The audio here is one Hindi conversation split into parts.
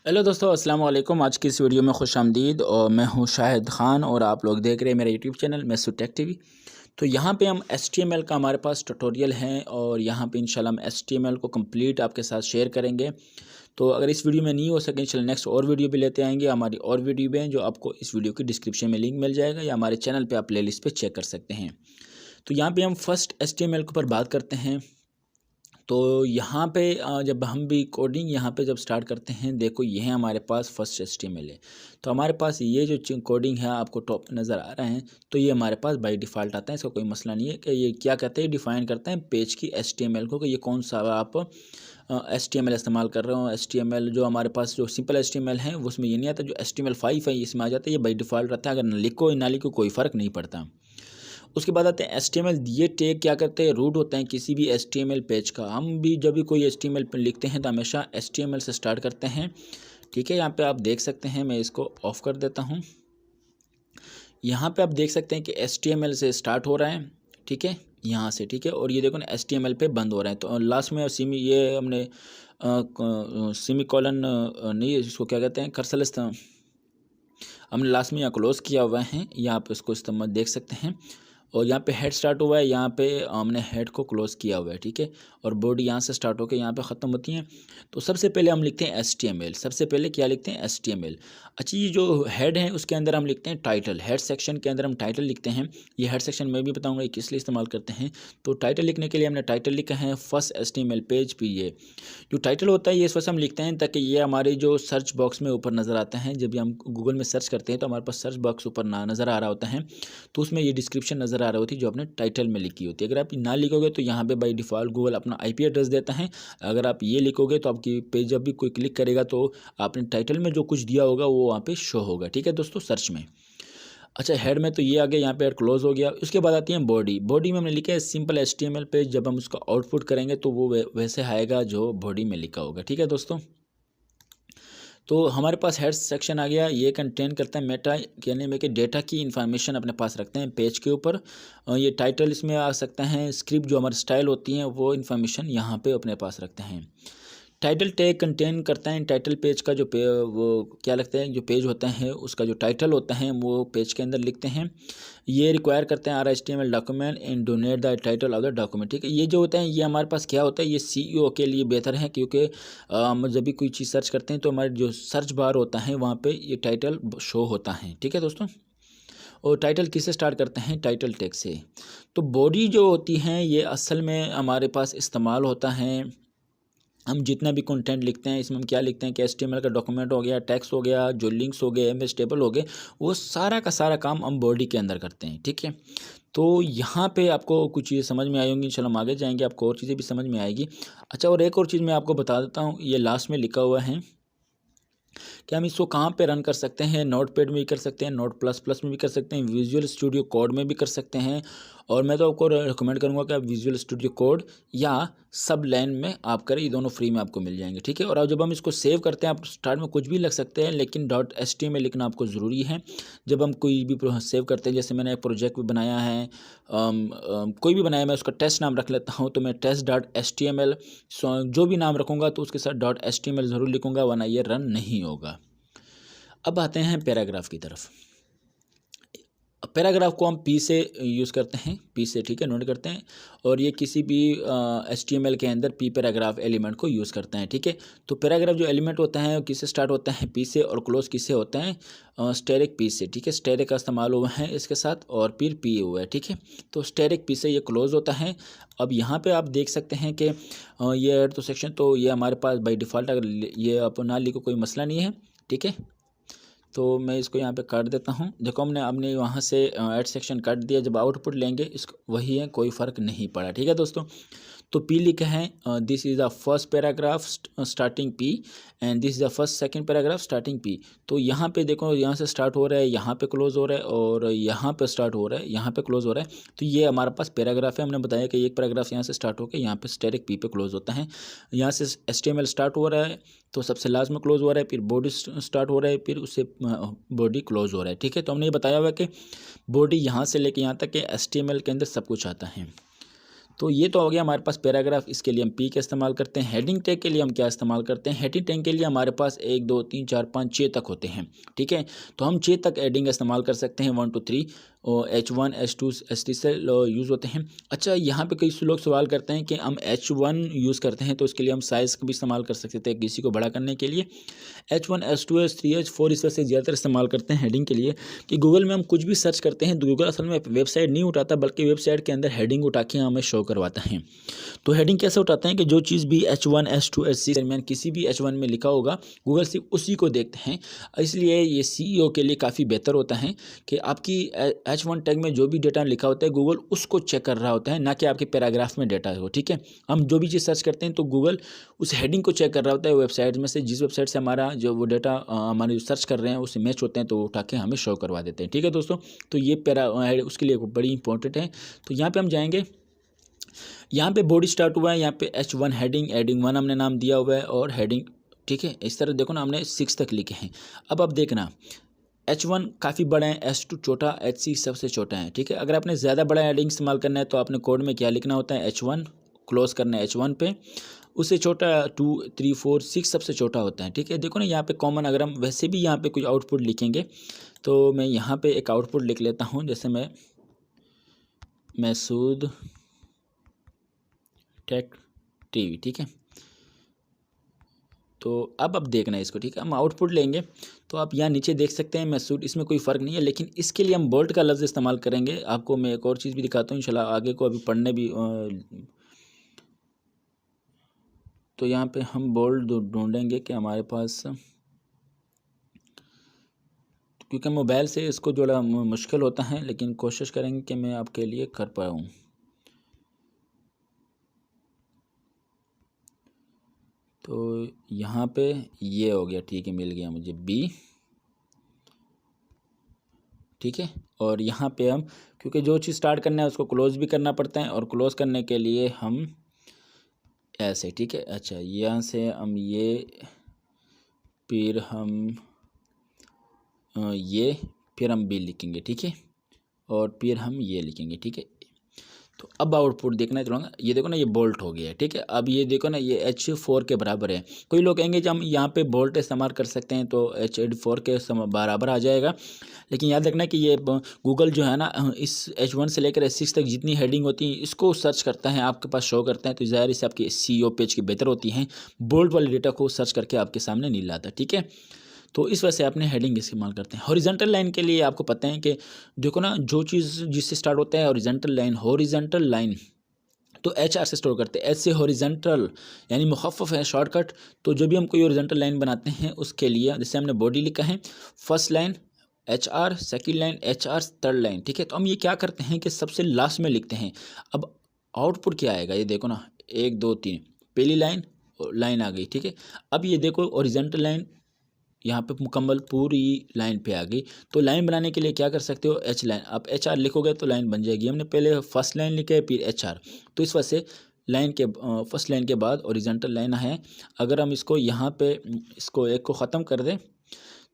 हेलो दोस्तों, अस्सलाम वालेकुम। आज की इस वीडियो में खुशामदीद। और मैं हूं शाहिद खान और आप लोग देख रहे हैं मेरा YouTube channel Mysore tech TV. तो यहाँ पे हम HTML का हमारे पास ट्यूटोरियल है और यहाँ पे इंशाल्लाह हम HTML को कंप्लीट आपके साथ शेयर करेंगे। तो अगर इस वीडियो में नहीं हो सके इंशाल्लाह नेक्स्ट और वीडियो भी लेते आएंगे। हमारी और वीडियो भी हैं जो आपको इस वीडियो की डिस्क्रिप्शन में लिंक मिल जाएगा या हमारे चैनल पर आप प्ले लिस्ट पर चेक कर सकते हैं। तो यहाँ पर हम फर्स्ट HTML के ऊपर बात करते हैं। तो यहाँ पे जब हम भी कोडिंग यहाँ पे जब स्टार्ट करते हैं, देखो ये है हमारे पास फर्स्ट HTML है। तो हमारे पास ये जो कोडिंग है आपको टॉप नज़र आ रहा है, तो ये हमारे पास बाय डिफ़ॉल्ट आता है। इसका कोई मसला नहीं है कि ये क्या कहते हैं, डिफ़ाइन करते हैं पेज की HTML को कि ये कौन सा आप HTML इस्तेमाल कर रहे हो। HTML जो हमारे पास जो सिंपल HTML है उसमें ये नहीं आता, जो HTML5 है इसमें आ जाता है, ये बाय डिफ़ॉल्ट रहता है। अगर ना लिखो कोई फ़र्क नहीं पड़ता। उसके बाद आते हैं HTML। ये टैग क्या करते हैं, रूट होते हैं किसी भी HTML पेज का। हम भी जब भी कोई HTML पे लिखते हैं तो हमेशा HTML से स्टार्ट करते हैं। ठीक है, यहाँ पे आप देख सकते हैं, मैं इसको ऑफ कर देता हूँ। यहाँ पे आप देख सकते हैं कि HTML से स्टार्ट हो रहा है, ठीक है, यहाँ से, ठीक है। और ये देखो ना HTML पे बंद हो रहा है। तो लास्ट में ये हमने सेमी कॉलन नहीं, इसको क्या कहते हैं, कर्सर हमने लास्ट में यहाँ क्लोज किया हुआ है। यहाँ पे इसको इस्तेमाल देख सकते हैं। और यहाँ पे हेड स्टार्ट हुआ है, यहाँ पे हमने हेड को क्लोज किया हुआ है, ठीक है। और बॉडी यहाँ से स्टार्ट होकर यहाँ पे ख़त्म होती हैं। तो सबसे पहले हम लिखते हैं HTML। सबसे पहले क्या लिखते हैं, HTML। अच्छा, ये जो हेड है उसके अंदर हम लिखते हैं टाइटल। हेड सेक्शन के अंदर हम टाइटल लिखते हैं। ये हेड सेक्शन मैं भी बताऊँगा ये किस लिए इस्तेमाल करते हैं। तो टाइटल लिखने के लिए हमने टाइटल लिखा है फर्स्ट HTML पेज पे। ये जो टाइटल होता है ये इस वजह से हम लिखते हैं ताकि ये हमारे जो सर्च बॉक्स में ऊपर नज़र आता है। जब भी हम गूगल में सर्च करते हैं तो हमारे पास सर्च बॉक्स ऊपर नज़र आ रहा होता है, तो उसमें ये डिस्क्रिप्शन नज़र आ रही होती है जो आपने टाइटल में लिखी होती है। अगर आप ना लिखोगे तो यहाँ पे बाय डिफ़ॉल्ट गूगल अपना IP एड्रेस देता है। अगर आप ये लिखोगे तो आपकी पेज जब भी कोई क्लिक करेगा तो आपने टाइटल में जो कुछ दिया होगा वो वहाँ पे शो होगा, ठीक है दोस्तों, सर्च में। अच्छा, हेड में तो ये आ गया, यहाँ पे हेड क्लोज हो गया। उसके बाद आती है बॉडी। बॉडी में हमने लिखा है सिंपल HTML पेज। जब हम उसका आउटपुट करेंगे तो वो वैसे आएगा जो बॉडी में लिखा होगा, ठीक है दोस्तों। तो हमारे पास हेड सेक्शन आ गया। ये कंटेन करता है मेटा, यानी में कि डेटा की इन्फॉर्मेशन अपने पास रखते हैं पेज के ऊपर। ये टाइटल इसमें आ सकता है, स्क्रिप्ट जो हमारी स्टाइल होती हैं वो इन्फॉर्मेशन यहाँ पे अपने पास रखते हैं। टाइटल टैग कंटेन करता है टाइटल पेज का जो वो क्या लगता है, जो पेज होता है उसका जो टाइटल होता है वो पेज के अंदर लिखते हैं। ये रिक्वायर करते हैं HTML document and donate the title of the document, ठीक है। ये जो होता है ये हमारे पास क्या होता है, ये CEO के लिए बेहतर है, क्योंकि हम जब भी कोई चीज़ सर्च करते हैं तो हमारे जो सर्च बार होता है वहाँ पर ये टाइटल शो होता है, ठीक है दोस्तों। और टाइटल किससे स्टार्ट करते हैं, टाइटल टैग से। तो बॉडी जो होती है ये असल में हमारे पास इस्तेमाल होता है, हम जितना भी कंटेंट लिखते हैं इसमें हम क्या लिखते हैं कि HTML का डॉक्यूमेंट हो गया, टेक्स्ट हो गया, जो लिंक्स हो गए, MS टेबल हो गए, वो सारा का सारा काम हम बॉडी के अंदर करते हैं, ठीक है। तो यहाँ पे आपको कुछ चीज़ें समझ में आई होंगी, इंशाल्लाह हम आगे जाएंगे आपको और चीज़ें भी समझ में आएगी। अच्छा, और एक और चीज़ मैं आपको बता देता हूँ, ये लास्ट में लिखा हुआ है कि हम इसको कहाँ पे रन कर सकते हैं। नोटपैड में भी कर सकते हैं, Notepad+ में भी कर सकते हैं, विजुअल स्टूडियो कोड में भी कर सकते हैं। और मैं तो आपको रिकमेंड करूँगा कि आप विजुअल स्टूडियो कोड या सबलाइन में आप करें, ये दोनों फ्री में आपको मिल जाएंगे, ठीक है। और अब जब हम इसको सेव करते हैं, आप स्टार्ट में कुछ भी लिख सकते हैं लेकिन .html लिखना आपको ज़रूरी है। जब हम कोई भी सेव करते हैं, जैसे मैंने एक प्रोजेक्ट भी बनाया है, कोई भी बनाया, मैं उसका टेस्ट नाम रख लेता हूँ, तो मैं test.html जो भी नाम रखूँगा तो उसके साथ .html ज़रूर लिखूँगा, वरना ये रन नहीं होगा। अब आते हैं पैराग्राफ की तरफ। पैराग्राफ को हम P से यूज़ करते हैं, P से, ठीक है, नोट करते हैं। और ये किसी भी HTML के अंदर P पैराग्राफ एलिमेंट को यूज़ करते हैं, ठीक है। तो पैराग्राफ जो एलिमेंट होता है वो किससे स्टार्ट होता है, P से, और क्लोज किससे होता है, स्टेरिक P से, ठीक है। स्टेरिक का इस्तेमाल हुआ है इसके साथ और फिर P हुआ है, ठीक है। तो स्टेरिक P से ये क्लोज होता है। अब यहाँ पे आप देख सकते हैं कि ये तो सेक्शन, तो ये हमारे पास बाई डिफ़ॉल्ट, अगर ये आप ना लिखो कोई मसला नहीं है, ठीक है। तो मैं इसको यहाँ पे काट देता हूँ। देखो हमने वहाँ से ऐड सेक्शन काट दिया, जब आउटपुट लेंगे इसको वही है, कोई फ़र्क नहीं पड़ा, ठीक है दोस्तों। तो P लिखा है, this is the first paragraph starting P and this is the first second paragraph starting P। तो यहाँ पे देखो, यहाँ से स्टार्ट हो रहा है, यहाँ पे क्लोज हो रहा है, और यहाँ पे स्टार्ट हो रहा है, यहाँ पे क्लोज हो रहा है। तो ये हमारे पास पैराग्राफ है। हमने बताया कि एक पैराग्राफ यहाँ से स्टार्ट होकर यहाँ पे स्टेरिक P पे क्लोज होता है। यहाँ से HTML स्टार्ट हो रहा है तो सबसे लास्ट में क्लोज हो रहा है, फिर बॉडी स्टार्ट हो रहा है, फिर उससे बॉडी क्लोज हो रहा है, ठीक है। तो हमने ये बताया हुआ है कि बॉडी यहाँ से लेके यहाँ तक के HTML के अंदर सब कुछ आता है। तो ये तो हो गया हमारे पास पैराग्राफ, इसके लिए हम पी का इस्तेमाल करते हैं। हेडिंग टैग के लिए हम क्या इस्तेमाल करते हैं, हेडिंग टैग के लिए हमारे पास 1 2 3 4 5 6 तक होते हैं, ठीक है। तो हम 6 तक हेडिंग इस्तेमाल कर सकते हैं, 1 2 3 और H1 H2 H3 से यूज़ होते हैं। अच्छा, यहाँ पे कई लोग सवाल करते हैं कि हम H1 यूज़ करते हैं तो इसके लिए हम साइज़ का भी इस्तेमाल कर सकते हैं किसी को बड़ा करने के लिए। H1 H2 H3 H4 इस वजह से ज़्यादातर इस्तेमाल करते हैं हेडिंग के लिए कि गूगल में हम कुछ भी सर्च करते हैं तो गूगल असल में वेबसाइट नहीं उठाता, बल्कि वेबसाइट के अंदर हेडिंग उठा के हमें शो करवाता है। तो हेडिंग कैसे उठाते हैं कि जो चीज़ भी H1 H2 H3 दरमियान किसी भी H1 में लिखा होगा, गूगल सिर्फ उसी को देखते हैं। इसलिए ये CEO के लिए काफ़ी बेहतर होता है कि आपकी H1 टैग में जो भी डेटा लिखा होता है गूगल उसको चेक कर रहा होता है, ना कि आपके पैराग्राफ में डेटा हो, ठीक है। हम जो भी चीज़ सर्च करते हैं तो गूगल उस हेडिंग को चेक कर रहा होता है वेबसाइट में से, जिस वेबसाइट से हमारा जो वो डेटा हमारे सर्च कर रहे हैं उससे मैच होते हैं तो वो उठा के हमें शो करवा देते हैं, ठीक है दोस्तों। तो ये उसके लिए बड़ी इंपॉर्टेंट है। तो यहाँ पे हम जाएंगे, यहाँ पे बॉडी स्टार्ट हुआ है, यहाँ पे H1 हेडिंग 1 हमने नाम दिया हुआ है और हेडिंग, ठीक है। इस तरह देखो ना, हमने 6 तक लिखे हैं। अब देखना H1 काफ़ी बड़ा है, H2 छोटा, H3 सबसे छोटा है, ठीक है। अगर आपने ज़्यादा बड़ा हेडिंग इस्तेमाल करना है तो आपने कोड में क्या लिखना होता है, H1 क्लोज करना है H1 पे, उससे छोटा 2 3 4 6 सबसे छोटा होता है, ठीक है। देखो ना यहाँ पे कॉमन, अगर हम वैसे भी यहाँ पे कुछ आउटपुट लिखेंगे तो मैं यहाँ पे एक आउटपुट लिख लेता हूँ, जैसे मैं मैसूद टेक टीवी, ठीक है। तो अब देखना है इसको, ठीक है। हम आउटपुट लेंगे तो आप यहाँ नीचे देख सकते हैं मैसूद, इसमें कोई फ़र्क नहीं है, लेकिन इसके लिए हम बोल्ट का लफ्ज़ इस्तेमाल करेंगे। आपको मैं एक और चीज़ भी दिखाता हूँ इंशाल्लाह आगे को, अभी पढ़ने भी तो यहाँ पे हम बोल्ट ढूंढेंगे कि हमारे पास, क्योंकि मोबाइल से इसको जोड़ा मुश्किल होता है, लेकिन कोशिश करेंगे कि मैं आपके लिए कर पाऊँ। तो यहाँ पे ये हो गया, ठीक है, मिल गया मुझे B, ठीक है। और यहाँ पे हम, क्योंकि जो चीज़ स्टार्ट करना है उसको क्लोज़ भी करना पड़ता है, और क्लोज़ करने के लिए हम ऐसे, ठीक है। अच्छा, यहाँ से हम ये, फिर हम ये, फिर हम B लिखेंगे, ठीक है, और फिर हम ये लिखेंगे, ठीक है। तो अब आउटपुट देखना है चलूँगा, ये देखो ना, ये बोल्ट हो गया है, ठीक है। अब ये देखो ना, ये H4 के बराबर है। कोई लोग कहेंगे जब हम यहाँ पे बोल्ट इस्तेमाल कर सकते हैं तो H4 के बराबर आ जाएगा, लेकिन याद रखना कि ये गूगल जो है ना, इस H1 से लेकर H6 तक जितनी हेडिंग होती है इसको सर्च करता है, आपके पास शो करता है, तो ज़ाहिर इससे आपकी CEO पेज की बेहतर होती हैं, बोल्ट वाले डेटा को सर्च करके आपके सामने नहीं लाता, ठीक है। तो इस वजह से आपने हेडिंग इस्तेमाल करते हैं। हॉरिजॉन्टल लाइन के लिए आपको पता है कि देखो ना, जो चीज़ जिससे स्टार्ट होता है हॉरिजॉन्टल लाइन तो HR से स्टोर करते हैं। H से हॉरिजॉन्टल यानी मुखफ़फ़ है शॉर्टकट। तो जब भी हम कोई हॉरिजॉन्टल लाइन बनाते हैं उसके लिए, जैसे हमने बॉडी लिखा है, first line HR, second line HR, third line, ठीक है। तो हम ये क्या करते हैं कि सबसे लास्ट में लिखते हैं। अब आउटपुट क्या आएगा, ये देखो ना, 1 2 3, पहली लाइन आ गई, ठीक है। अब ये देखो हॉरिजॉन्टल लाइन यहाँ पे मुकम्मल पूरी लाइन पे आ गई। तो लाइन बनाने के लिए क्या कर सकते हो, H लाइन, आप HR लिखोगे तो लाइन बन जाएगी। हमने पहले फर्स्ट लाइन लिखा है फिर HR, तो इस वजह से लाइन के फर्स्ट लाइन के बाद हॉरिजॉन्टल लाइन है। अगर हम इसको यहाँ पे इसको एक को ख़त्म कर दें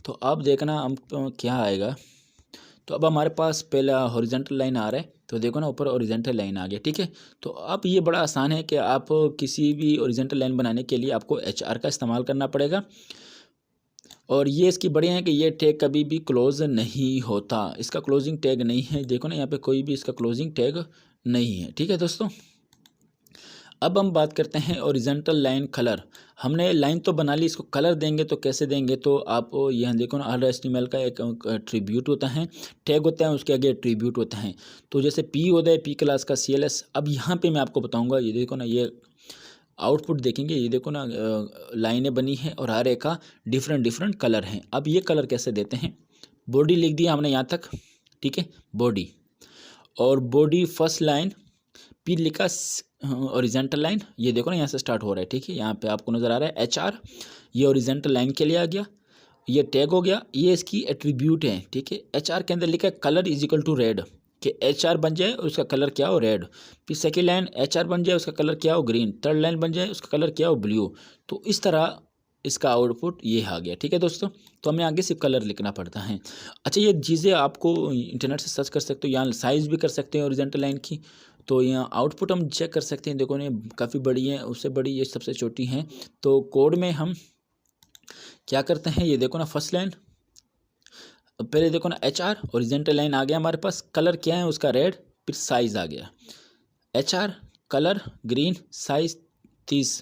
तो आप देखना हम क्या आएगा। तो अब हमारे पास पहला हॉरिजॉन्टल लाइन आ रहा है, तो देखो ना ऊपर हॉरिजॉन्टल लाइन आ गया, ठीक है। तो अब ये बड़ा आसान है कि आप किसी भी हॉरिजॉन्टल लाइन बनाने के लिए आपको HR का इस्तेमाल करना पड़ेगा। और ये इसकी बढ़िया है कि ये टैग कभी भी क्लोज नहीं होता, इसका क्लोजिंग टैग नहीं है। देखो ना यहाँ पे कोई भी इसका क्लोजिंग टैग नहीं है, ठीक है दोस्तों। अब हम बात करते हैं हॉरिजॉन्टल लाइन कलर। हमने लाइन तो बना ली, इसको कलर देंगे तो कैसे देंगे, तो आप यहाँ देखो ना, HTML का एक एट्रीब्यूट होता है, टैग होता है, उसके आगे एट्रीब्यूट होता है। तो जैसे P होता है P क्लास का CLS। अब यहाँ पे मैं आपको बताऊँगा, ये देखो ना, ये आउटपुट देखेंगे, ये देखो ना, लाइनें बनी हैं और हर एक का डिफरेंट कलर हैं। अब ये कलर कैसे देते हैं, बॉडी लिख दिया हमने यहाँ तक, ठीक है, बॉडी, और बॉडी फर्स्ट लाइन, फिर लिखा हॉरिजॉन्टल लाइन, ये देखो ना यहाँ से स्टार्ट हो रहा है, ठीक है। यहाँ पे आपको नज़र आ रहा है HR, ये हॉरिजॉन्टल लाइन के लिए आ गया, ये टैग हो गया, ये इसकी एट्रीब्यूट है, ठीक है। HR के अंदर लिखा है colour is equal to red, कि HR बन जाए उसका कलर क्या हो, रेड। फिर सेकेंड लाइन HR बन जाए उसका कलर क्या हो, ग्रीन। थर्ड लाइन बन जाए उसका कलर क्या हो, ब्लू। तो इस तरह इसका आउटपुट ये आ गया, ठीक है दोस्तों। तो हमें आगे सिर्फ कलर लिखना पड़ता है। अच्छा, ये चीज़ें आपको इंटरनेट से सर्च कर सकते हो, यहाँ साइज़ भी कर सकते हैं हॉरिजॉन्टल लाइन की। तो यहाँ आउटपुट हम चेक कर सकते हैं, देखो ना काफ़ी बड़ी है, उससे बड़ी ये सबसे छोटी है। तो कोड में हम क्या करते हैं, ये देखो ना फर्स्ट लाइन, पहले देखो ना HR ओरिजेंटल लाइन आ गया हमारे पास, कलर क्या है उसका रेड, फिर साइज़ आ गया HR कलर ग्रीन साइज़ 30।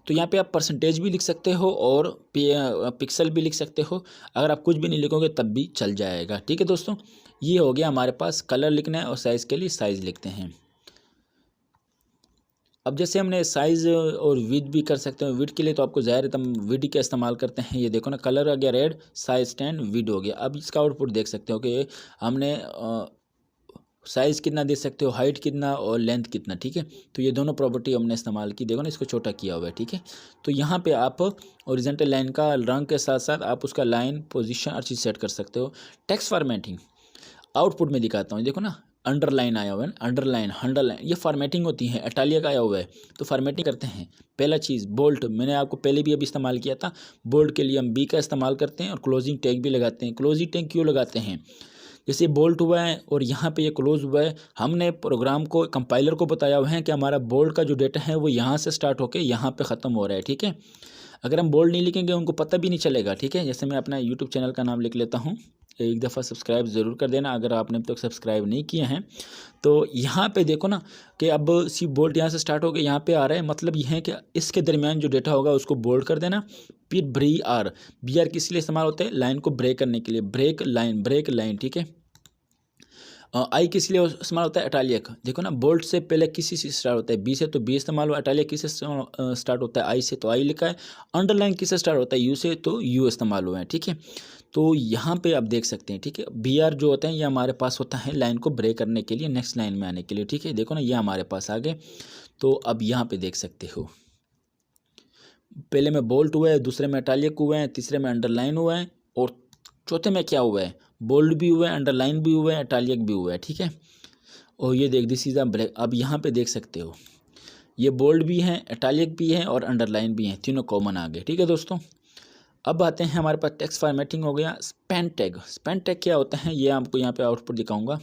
तो यहाँ पे आप परसेंटेज भी लिख सकते हो और पिक्सल भी लिख सकते हो, अगर आप कुछ भी नहीं लिखोगे तब भी चल जाएगा। ठीक है दोस्तों, ये हो गया हमारे पास, कलर लिखना है और साइज़ के लिए साइज़ लिखते हैं। अब जैसे हमने साइज़ और विड्थ भी कर सकते हैं, विड्थ के लिए तो आपको ज़ाहिर है हम विड्थ का इस्तेमाल करते हैं। ये देखो ना कलर आ गया रेड, साइज़ 10, विड्थ हो गया। अब इसका आउटपुट देख सकते हो कि हमने साइज़ कितना दे सकते हो, हाइट कितना और लेंथ कितना। ठीक है, तो ये दोनों प्रॉपर्टी हमने इस्तेमाल की, देखो ना इसको छोटा किया हुआ है। ठीक है, तो यहाँ पे आप ओरिजेंटल लाइन का रंग के साथ साथ आप उसका लाइन पोजीशन हर चीज़ सेट कर सकते हो। टेक्स्ट फॉर्मेटिंग आउटपुट में दिखाता हूँ, देखो ना अंडरलाइन आया हुआ है, अंडरलाइन ये फॉर्मेटिंग होती है। इटालिया का आया हुआ है तो फॉर्मेटिंग करते हैं। पहला चीज़ बोल्ट, मैंने आपको पहले भी अभी इस्तेमाल किया था। बोल्ट के लिए हम बी का इस्तेमाल करते हैं और क्लोजिंग टैग भी लगाते हैं। क्लोजिंग टैग क्यों लगाते हैं, जैसे बोल्ट हुआ है और यहाँ पे ये क्लोज हुआ है, हमने प्रोग्राम को कंपाइलर को बताया हुआ है कि हमारा बोल्ट का जो डेटा है वो यहाँ से स्टार्ट होकर यहाँ पे ख़त्म हो रहा है। ठीक है, अगर हम बोल्ड नहीं लिखेंगे उनको पता भी नहीं चलेगा। ठीक है, जैसे मैं अपना यूट्यूब चैनल का नाम लिख लेता हूँ, एक दफ़ा सब्सक्राइब ज़रूर कर देना अगर आपने अब तक सब्सक्राइब नहीं किए हैं। तो यहाँ पे देखो ना कि अब सी बोल्ट यहाँ से स्टार्ट हो गया, यहाँ पे आ रहा है, मतलब ये है कि इसके दरमियान जो डेटा होगा उसको बोल्ड कर देना। फिर बी आर किस लिए इस्तेमाल होता है, लाइन को ब्रेक करने के लिए, ब्रेक लाइन। ठीक है, आई किस लिए इस्तेमाल होता है, इटालिक। देखो ना बोल्ट से पहले किसी से स्टार्ट होता है, बी से तो बी इस्तेमाल हुआ, इटालिक किस से स्टार्ट होता है, आई से तो आई लिखा है। अंडरलाइन किस से स्टार्ट होता है, यू से तो यू इस्तेमाल हुआ है। ठीक है, तो यहाँ पे आप देख सकते हैं। ठीक है, बी आर जो होता है ये हमारे पास होता है लाइन को ब्रेक करने के लिए, नेक्स्ट लाइन में आने के लिए। ठीक है, देखो ना ये हमारे पास आ गए। तो अब यहाँ पे देख सकते हो, पहले में बोल्ट हुआ है, दूसरे में इटालिक हुआ है, तीसरे में अंडरलाइन हुआ है और चौथे में क्या हुआ है, बोल्ड भी हुआ है, अंडरलाइन भी हुआ है, इटालिक भी हुआ है। ठीक है, और ये देख दिस इज अ ब्रेक। अब यहाँ पे देख सकते हो ये बोल्ड भी है, इटालिक भी है और अंडरलाइन भी है, तीनों कॉमन आ गए। ठीक है दोस्तों, अब आते हैं हमारे पास टेक्स्ट फॉर्मेटिंग हो गया। स्पेन टैग क्या होता है, ये आपको यहाँ पे आउटपुट दिखाऊंगा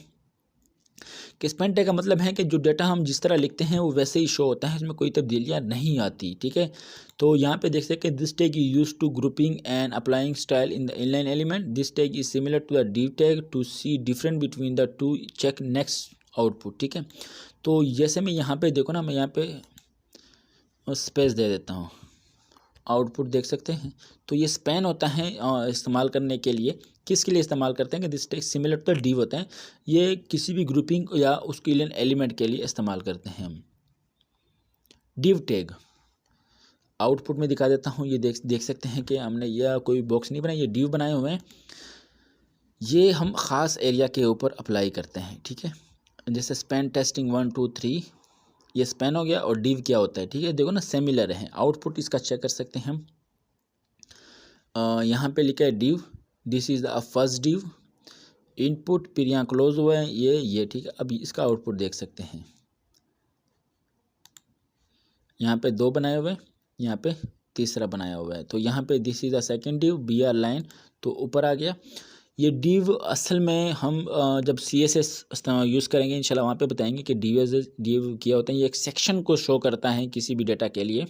कि स्पेन टैग का मतलब है कि जो डेटा हम जिस तरह लिखते हैं वो वैसे ही शो होता है, इसमें कोई तब्दीलियाँ नहीं आती। ठीक है, तो यहाँ पे देख सकते हैं this tag is used to grouping and applying style in the inline element. This tag is similar to the div tag to see different between the two, check next output. ठीक है, तो जैसे मैं यहाँ पे देखो ना, मैं यहाँ पे स्पेस दे देता हूँ, आउटपुट देख सकते हैं। तो ये स्पैन होता है इस्तेमाल करने के लिए, किसके लिए इस्तेमाल करते हैं कि this tag similar to div होता है, ये किसी भी ग्रुपिंग या उसके लिए एलिमेंट के लिए इस्तेमाल करते हैं हम। div टैग आउटपुट में दिखा देता हूँ, ये देख सकते हैं कि हमने यह कोई बॉक्स नहीं बनाया, ये div बनाए हुए हैं, ये हम ख़ास एरिया के ऊपर अप्लाई करते हैं। ठीक है, जैसे स्पैन टेस्टिंग 1 2 3, ये स्पैन हो गया और div क्या होता है। ठीक है, देखो ना सिमिलर है, आउटपुट इसका चेक कर सकते हैं हम। यहाँ पे लिखा है div, this is the first div input, फिर यहाँ क्लोज हुआ है ये। ठीक है, अभी इसका आउटपुट देख सकते हैं, यहाँ पे 2 बनाए हुए हैं, यहाँ पे तीसरा बनाया हुआ है। तो यहाँ पे this is the second div, B R line तो ऊपर आ गया। ये div असल में हम जब CSS यूज़ करेंगे इंशाल्लाह वहाँ पे बताएंगे कि div क्या होता है। ये एक सेक्शन को शो करता है किसी भी डेटा के लिए,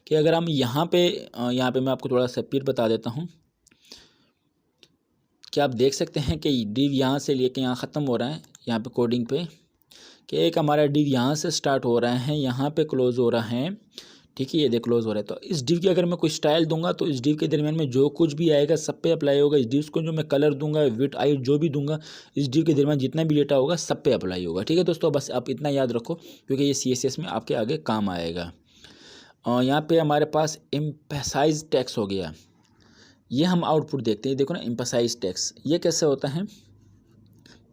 कि अगर हम यहाँ पे मैं आपको थोड़ा सा फिर बता देता हूँ कि आप देख सकते हैं कि div यहाँ से लेके यहाँ ख़त्म हो रहा है, यहाँ पे कोडिंग पे, कि एक हमारा div यहाँ से स्टार्ट हो रहा है, यहाँ पे क्लोज हो रहा है। ठीक है, ये देख क्लोज हो रहा है। तो इस div की अगर मैं कोई स्टाइल दूंगा तो इस div के दरमियान में जो कुछ भी आएगा सब पे अप्लाई होगा। इस div को जो मैं कलर दूंगा, विड्थ हाइट जो भी दूंगा, इस div के दरमियान जितना भी डेटा होगा सब पे अप्लाई होगा। ठीक है दोस्तों, बस आप इतना याद रखो क्योंकि ये CSS में आपके आगे काम आएगा। यहाँ पे हमारे पास एम्फसाइज टैक्स हो गया, ये हम आउटपुट देखते हैं। देखो ना एम्फसाइज टैक्स ये कैसे होता है,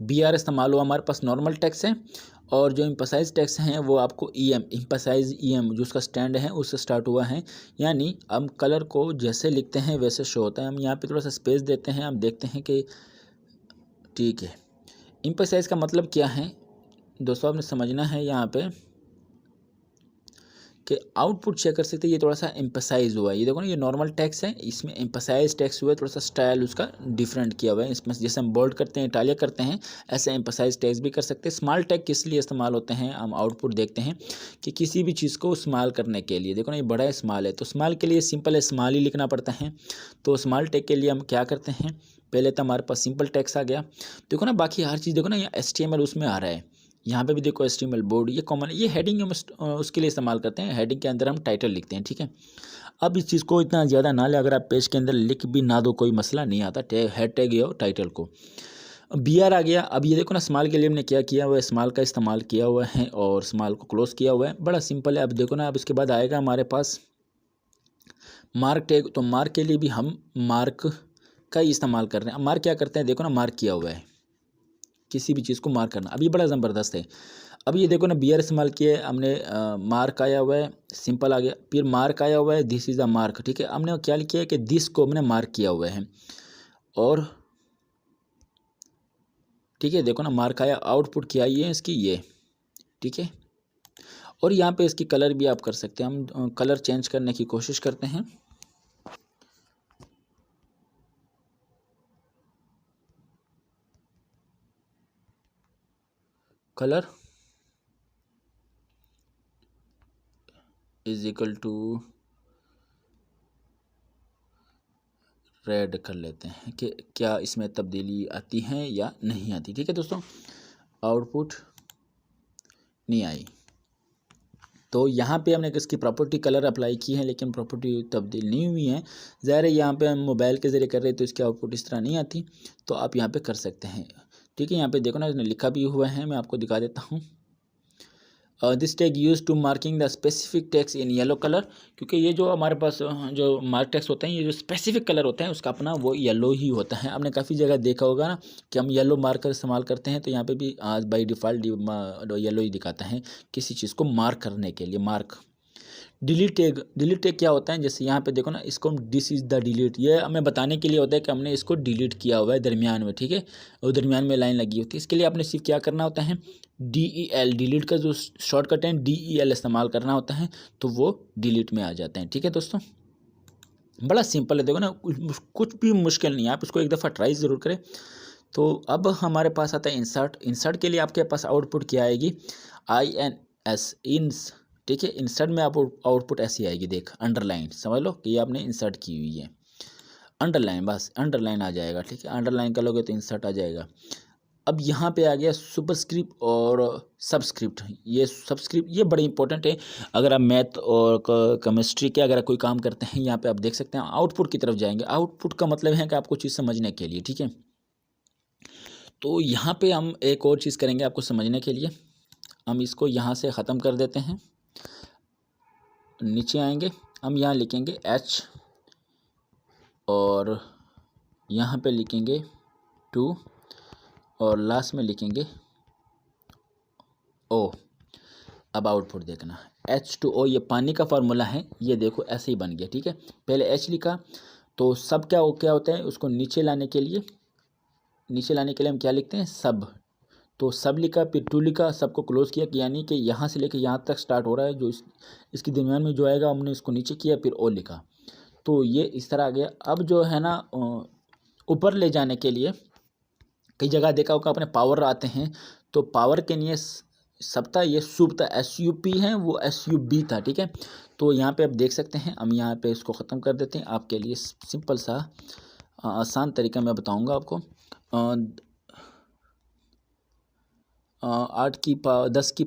BR इस्तेमाल हुआ, हमारे पास नॉर्मल टैक्स है और जो एम्फसाइज टैक्स हैं वो आपको एम्फसाइज जो उसका स्टैंड है उससे स्टार्ट हुआ है, यानी हम कलर को जैसे लिखते हैं वैसे शो होता है। हम यहाँ पे थोड़ा सा स्पेस देते हैं, हम देखते हैं कि ठीक है। एम्फसाइज का मतलब क्या है दोस्तों, आपने समझना है यहाँ पे कि आउटपुट चेक कर सकते हैं। ये थोड़ा सा एम्फसाइज हुआ है, ये देखो ना, ये नॉर्मल टेक्स्ट है, इसमें एम्फसाइज टेक्स्ट हुआ है, थोड़ा सा स्टाइल उसका डिफरेंट किया हुआ है। इसमें जैसे हम बोल्ड करते हैं, इटालिया करते हैं, ऐसे एम्फसाइज टेक्स्ट भी कर सकते हैं। स्मॉल टेक्स्ट किस लिए इस्तेमाल होते हैं, हम आउटपुट देखते हैं कि किसी भी चीज़ को स्मॉल करने के लिए, देखो ना ये बड़ा स्मॉल है, तो स्मॉल के लिए सिंपल स्मॉल ही लिखना पड़ता है। तो स्मॉल टेक्स्ट के लिए हम क्या करते हैं, पहले तो हमारे पास सिंपल टेक्स्ट आ गया, देखो ना, बाकी हर चीज़ देखो ना, यहाँ HTML उसमें आ रहा है, यहाँ पे भी देखो HTML बोर्ड, ये कॉमन, ये हेडिंग हम उसके लिए इस्तेमाल करते हैं। हेडिंग के अंदर हम टाइटल लिखते हैं, ठीक है। अब इस चीज़ को इतना ज़्यादा ना ले, अगर आप पेज के अंदर लिख भी ना दो कोई मसला नहीं आता, हेड टैग या टाइटल को। BR आ गया। अब ये देखो ना, स्मॉल के लिए हमने क्या किया हुआ है, स्मॉल का इस्तेमाल किया हुआ है और स्मॉल को क्लोज किया हुआ है, बड़ा सिंपल है। अब देखो ना, अब इसके बाद आएगा हमारे पास मार्क टैग, तो मार्क के लिए भी हम मार्क का ही इस्तेमाल कर रहे हैं। अब मार्क क्या करते हैं, देखो ना, मार्क किया हुआ है, किसी भी चीज़ को मार्क करना, अब ये बड़ा ज़बरदस्त है। अब ये देखो ना, BR इस्तेमाल किया है हमने, मार्क आया हुआ है, सिंपल आ गया, फिर मार्क आया हुआ है, दिस इज़ अ मार्क, ठीक है। हमने क्या किया है कि दिस को हमने मार्क किया हुआ है, और ठीक है, देखो ना, मार्क आया, आउटपुट क्या आई है इसकी, ये, ठीक है। और यहाँ पे इसकी कलर भी आप कर सकते हैं, हम कलर चेंज करने की कोशिश करते हैं। Colour is equal to red कर लेते हैं कि क्या इसमें तब्दीली आती है या नहीं आती, ठीक है दोस्तों। आउटपुट नहीं आई, तो यहाँ पे हमने इसकी प्रॉपर्टी कलर अप्लाई की है, लेकिन प्रॉपर्टी तब्दील नहीं हुई है। ज़ाहिर है यहाँ पे हम मोबाइल के ज़रिए कर रहे हैं, तो इसकी आउटपुट इस तरह नहीं आती, तो आप यहाँ पे कर सकते हैं, ठीक है। यहाँ पे देखो ना, इसने लिखा भी हुआ है, मैं आपको दिखा देता हूँ। This tag use to marking the specific text in yellow colour, क्योंकि ये जो हमारे पास जो मार्क टेक्स्ट होते हैं, ये जो स्पेसिफिक कलर होते हैं उसका अपना वो येलो ही होता है। आपने काफ़ी जगह देखा होगा ना कि हम येलो मार्कर इस्तेमाल करते हैं, तो यहाँ पे भी आज बाई डिफ़ॉल्ट येलो ही दिखाता है किसी चीज़ को मार्क करने के लिए। मार्क डिलीट टैग क्या होता है, जैसे यहाँ पे देखो ना, इसको हम दिस इज़ द डिलीट, ये हमें बताने के लिए होता है कि हमने इसको डिलीट किया हुआ है दरमियान में, ठीक है, और दरमियान में लाइन लगी होती है। इसके लिए आपने सिर्फ क्या करना होता है, DEL, डिलीट का जो शॉर्टकट है DEL इस्तेमाल करना होता है, तो वो डिलीट में आ जाते हैं, ठीक है दोस्तों। बड़ा सिंपल है, देखो ना, कुछ भी मुश्किल नहीं है, आप इसको एक दफ़ा ट्राई ज़रूर करें। तो अब हमारे पास आता है इंसर्ट के लिए आपके पास आउटपुट क्या आएगी, INS, इंस, ठीक है। इंसर्ट में आप आउटपुट ऐसी आएगी, देख, अंडरलाइन, समझ लो कि ये आपने इंसर्ट की हुई है, अंडरलाइन, बस अंडरलाइन आ जाएगा, ठीक है। अंडरलाइन कर लोगे तो इंसर्ट आ जाएगा। अब यहाँ पे आ गया सुपरस्क्रिप्ट और सबस्क्रिप्ट। ये सबस्क्रिप्ट ये बड़े इंपॉर्टेंट है, अगर आप मैथ और केमिस्ट्री के अगर कोई काम करते हैं, यहाँ पे आप देख सकते हैं। आउटपुट की तरफ जाएंगे, आउटपुट का मतलब है कि आपको चीज़ समझने के लिए, ठीक है। तो यहाँ पे हम एक और चीज़ करेंगे आपको समझने के लिए, हम इसको यहाँ से ख़त्म कर देते हैं, नीचे आएंगे, हम यहाँ लिखेंगे H और यहाँ पे लिखेंगे 2 और लास्ट में लिखेंगे O। अब आउटपुट देखना, H2O, ये पानी का फार्मूला है, ये देखो ऐसे ही बन गया, ठीक है। पहले H लिखा, तो सब क्या होता है, उसको नीचे लाने के लिए हम क्या लिखते हैं, सब, तो सब लिखा, फिर 2 लिखा, सबको क्लोज किया, यानी कि यहाँ से लेकर यहाँ तक स्टार्ट हो रहा है, जो इसके दरमियान में जो आएगा हमने इसको नीचे किया, फिर O लिखा, तो ये इस तरह आ गया। अब जो है ना, ऊपर ले जाने के लिए कई जगह देखा होगा अपने पावर आते हैं, तो पावर के लिए सप्ताह, ये सुप था, SUP है, वो SUB था, ठीक है। तो यहाँ पे आप देख सकते हैं, हम यहाँ पे इसको ख़त्म कर देते हैं। आपके लिए सिंपल सा आसान तरीका मैं बताऊँगा आपको। 8 की पावर 10 की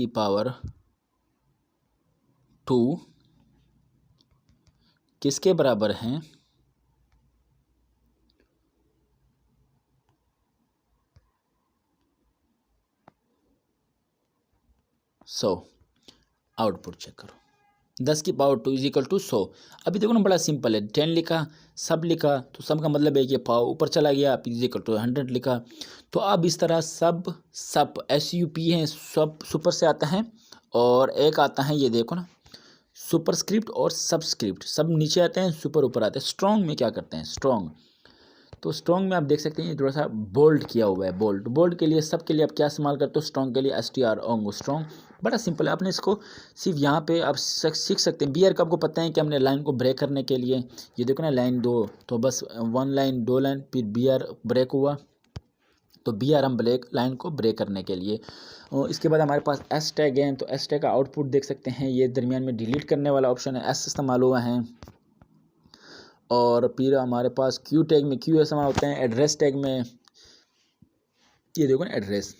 पावर 2 किसके बराबर हैं, 100। आउटपुट चेक करो, 10 की पावर 2 इज इक्वल टू 100। अभी देखो ना, बड़ा सिंपल है, 10 लिखा, सब लिखा, तो सब का मतलब है कि पावर ऊपर चला गया, आप इज इक्वल टू 100 लिखा। तो अब इस तरह सब SUP है, सब सुपर से आता है, और एक आता है, ये देखो ना, सुपरस्क्रिप्ट और सबस्क्रिप्ट, सब नीचे आते हैं, सुपर ऊपर आते हैं। स्ट्रॉन्ग में क्या करते हैं, स्ट्रॉन्ग, तो स्ट्रॉन्ग में आप देख सकते हैं ये थोड़ा सा बोल्ड किया हुआ है। बोल्ड के लिए सब के लिए आप क्या इस्तेमाल करते हो? स्ट्रॉन्ग के लिए STR स्ट्रॉन्ग। बड़ा सिंपल है, आपने इसको सिर्फ यहाँ पे आप सीख सकते हैं। BR का आपको पता है कि हमने लाइन को ब्रेक करने के लिए, ये देखो ना लाइन 2, तो बस 1 लाइन 2 लाइन फिर BR ब्रेक हुआ, तो BR हम ब्रेक लाइन को ब्रेक करने के लिए। और इसके बाद हमारे पास S टैग है, तो S टैग का आउटपुट देख सकते हैं, ये दरमियान में डिलीट करने वाला ऑप्शन है, S इस्तेमाल हुआ है। और फिर हमारे पास Q टैग में Q इस्तेमाल होते हैं। एड्रेस टैग में ये देखो ना एड्रेस,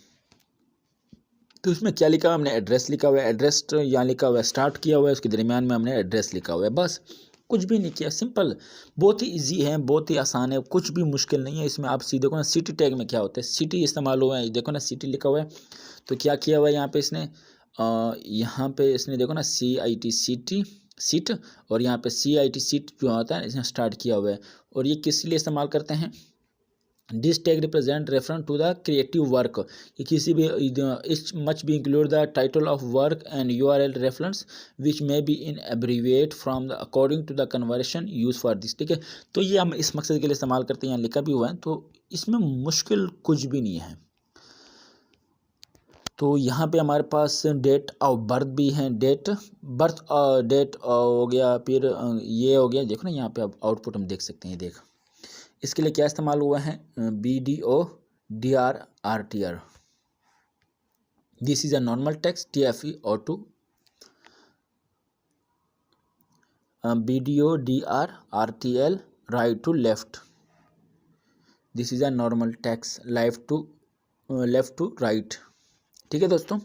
तो इसमें क्या लिखा हुआ है? हमने एड्रेस लिखा हुआ है, एड्रेस यहाँ लिखा हुआ है, स्टार्ट किया हुआ है, उसके दरमियान में हमने एड्रेस लिखा हुआ है, बस कुछ भी नहीं किया। सिंपल, बहुत ही इजी है, बहुत ही आसान है, कुछ भी मुश्किल नहीं है इसमें। आप सीधे देखो ना सिटी टैग में क्या होता है, सिटी इस्तेमाल हुआ है, देखो ना सिटी लिखा हुआ है। तो क्या किया हुआ है यहाँ पे इसने, यहाँ पे इसने देखो ना CIT सिटी सीट, और यहाँ पे CIT सीट जो होता है इसने स्टार्ट किया हुआ है। और ये किस लिए इस्तेमाल करते हैं? This tag represent reference to the creative work, ये किसी भी इस मच भी include the title of work and URL reference which may be in abbreviate from the according to the conversion use for this. ठीक है, तो ये हम इस मकसद के लिए इस्तेमाल करते हैं, यहाँ लिखा भी हुआ है, तो इसमें मुश्किल कुछ भी नहीं है। तो यहाँ पे हमारे पास डेट ऑफ बर्थ भी है, डेट डेट हो गया, फिर ये हो गया, देखो ना यहाँ पे अब आउटपुट हम देख सकते हैं, देख इसके लिए क्या इस्तेमाल हुआ है? BDO DR RTR, this is a normal text TFE और2 BDO DR RTL right to left, this is a normal text left to right. ठीक है दोस्तों,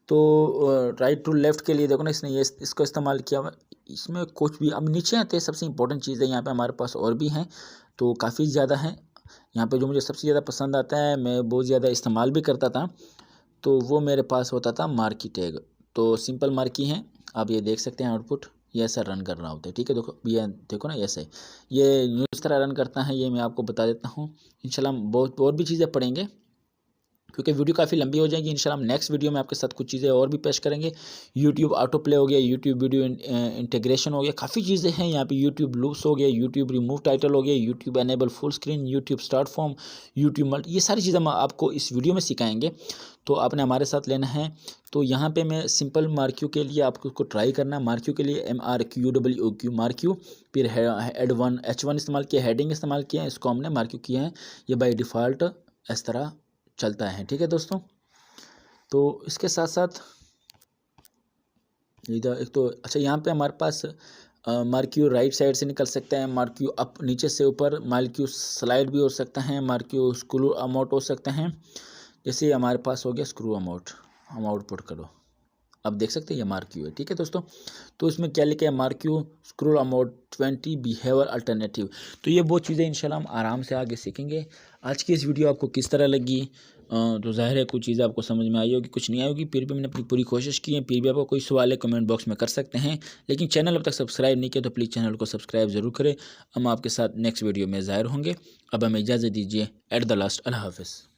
तो राइट टू लेफ्ट के लिए देखो ना इसने ये इसको इस्तेमाल किया हुआ। इसमें कुछ भी अब नीचे आते हैं, सबसे इंपॉर्टेंट चीज़ है यहाँ पे हमारे पास और भी हैं, तो काफ़ी ज़्यादा है यहाँ पे। जो मुझे सबसे ज़्यादा पसंद आता है, मैं बहुत ज़्यादा इस्तेमाल भी करता था, तो वो मेरे पास होता था मार्की टैग। तो सिंपल मार्की है, आप ये देख सकते हैं आउटपुट, ये ऐसा रन कर रहा होता है। ठीक है, देखो ये देखो ना ऐसे ये न्यूज़ तरह रन करता है, ये मैं आपको बता देता हूँ। इंशाल्लाह बहुत और भी चीज़ें पढ़ेंगे, क्योंकि वीडियो काफ़ी लंबी हो जाएगी। इंशाल्लाह हम नेक्स्ट वीडियो में आपके साथ कुछ चीज़ें और भी पेश करेंगे। यूट्यूब ऑटो प्ले हो गया, यूट्यूब वीडियो इंटीग्रेशन हो गया, काफ़ी चीज़ें हैं यहाँ पे। यूट्यूब लूप्स हो गया, यूट्यूब रिमूव टाइटल हो गया, YouTube enable full screen, YouTube start form, YouTube multi, ये सारी चीज़ें हम आपको इस वीडियो में सिखाएंगे, तो आपने हमारे साथ लेना है। तो यहाँ पे मैं सिंपल मार्क्यू के लिए आपको उसको ट्राई करना है। मार्क्यू के लिए MRQOOQ मार्क्यू, फिर H1 इस्तेमाल किया, हेडिंग इस्तेमाल किया, इसको हमने मार्क्यू किया है। ये बाई डिफ़ॉल्ट इस तरह चलता है। ठीक है दोस्तों, तो इसके साथ साथ इधर एक तो अच्छा, यहाँ पे हमारे पास मार्क्यू राइट साइड से निकल सकता है, मार्क्यू अप नीचे से ऊपर, मार्क्यू स्लाइड भी हो सकता है, मार्क्यू स्क्रू अमाउंट हो सकते हैं। जैसे हमारे पास हो गया स्क्रू अमाउंट, हम आउटपुट करो, अब देख सकते हैं ये मार्क्यू है। ठीक है दोस्तों, तो इसमें क्या लिखा है? Marquee screw amount 20 behaviour alternative. तो ये बहुत चीज़ें इंशाल्लाह हम आराम से आगे सीखेंगे। आज की इस वीडियो आपको किस तरह लगी? तो ज़ाहिर है कुछ चीज़ें आपको समझ में आई होगी, कुछ नहीं आई होगी, फिर भी मैंने अपनी पूरी कोशिश की है। फिर भी आपको कोई सवाल है कमेंट बॉक्स में कर सकते हैं, लेकिन चैनल अब तक सब्सक्राइब नहीं किया तो प्लीज़ चैनल को सब्सक्राइब ज़रूर करें। हम आपके साथ नेक्स्ट वीडियो में ज़ाहिर होंगे। अब हमें इजाज़त दीजिए। एट द लास्ट, अल्लाह हाफ़िज़।